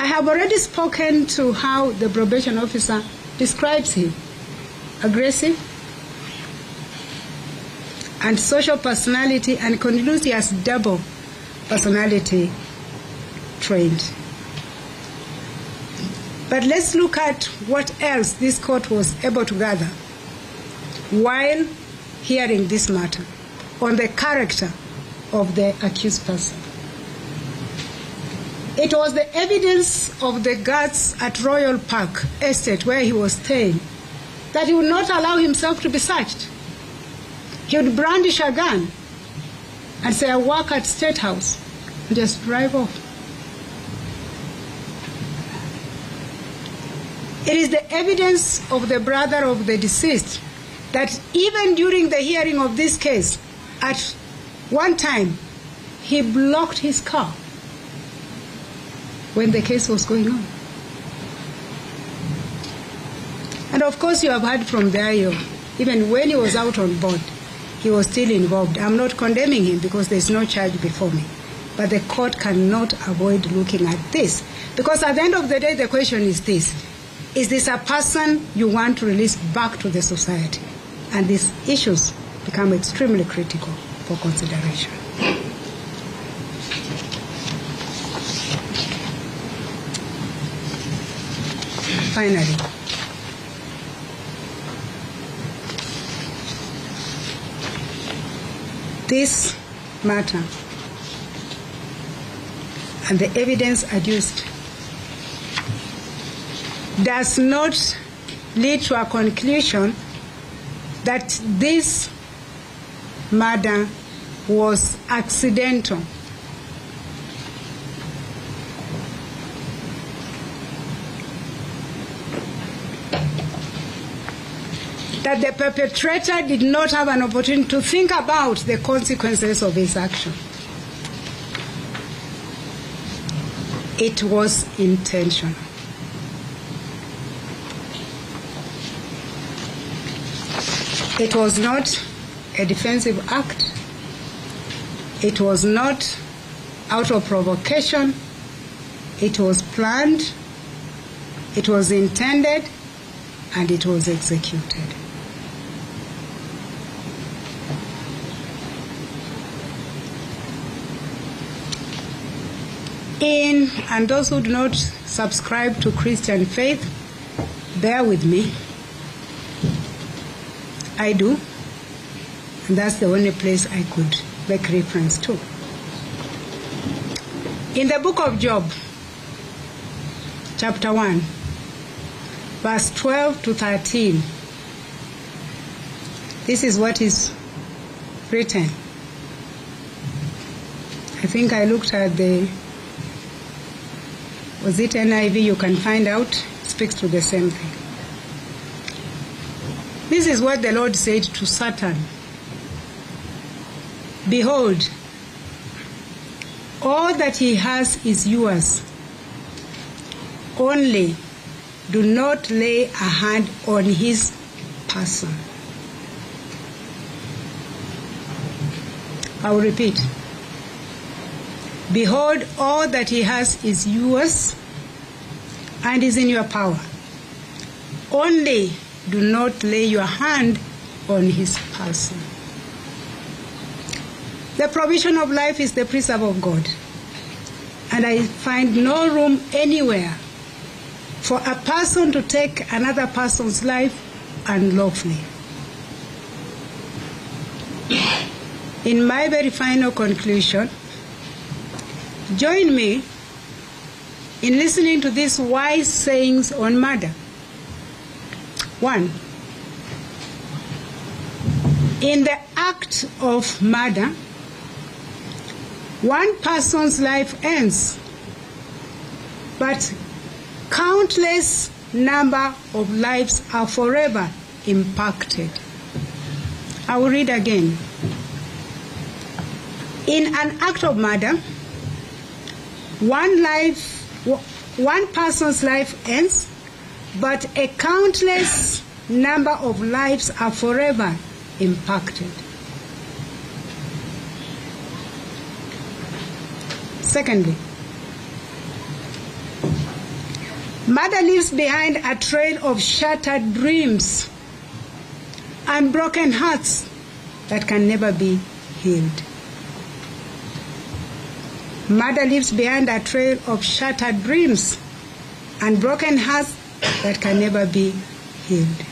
I have already spoken to how the probation officer describes him: aggressive, antisocial personality, and concludes he has double personality trained. But let's look at what else this court was able to gather while hearing this matter on the character of the accused person. It was the evidence of the guards at Royal Park Estate, where he was staying, that he would not allow himself to be searched. He would brandish a gun and say, "I work at State House," and just drive off. It is the evidence of the brother of the deceased that even during the hearing of this case, at one time, he blocked his car when the case was going on. And of course, you have heard from the IO, even when he was out on board, he was still involved. I'm not condemning him because there's no charge before me. But the court cannot avoid looking at this. Because at the end of the day, the question is this: is this a person you want to release back to the society? And these issues become extremely critical for consideration. Finally, this matter and the evidence adduced does not lead to a conclusion that this murder was accidental. That the perpetrator did not have an opportunity to think about the consequences of his action. It was intentional. It was not a defensive act. It was not out of provocation. It was planned. It was intended, and it was executed. And those who do not subscribe to Christian faith, bear with me. I do, and that's the only place I could make reference to. In the book of Job, chapter 1, verse 12 to 13, this is what is written. I think I looked at was it NIV? You can find out. It speaks to the same thing. This is what the Lord said to Satan. Behold, all that he has is yours. Only do not lay a hand on his person. I will repeat. Behold, all that he has is yours and is in your power. Only do not lay your hand on his person. The provision of life is the preserve of God. And I find no room anywhere for a person to take another person's life unlawfully. In my very final conclusion, join me in listening to these wise sayings on murder. 1. In the act of murder, one person's life ends, but countless number of lives are forever impacted. I will read again. In an act of murder, one person's life ends, but a countless number of lives are forever impacted. Secondly, Murder leaves behind a trail of shattered dreams and broken hearts that can never be healed. Murder leaves behind a trail of shattered dreams and broken hearts that can never be healed.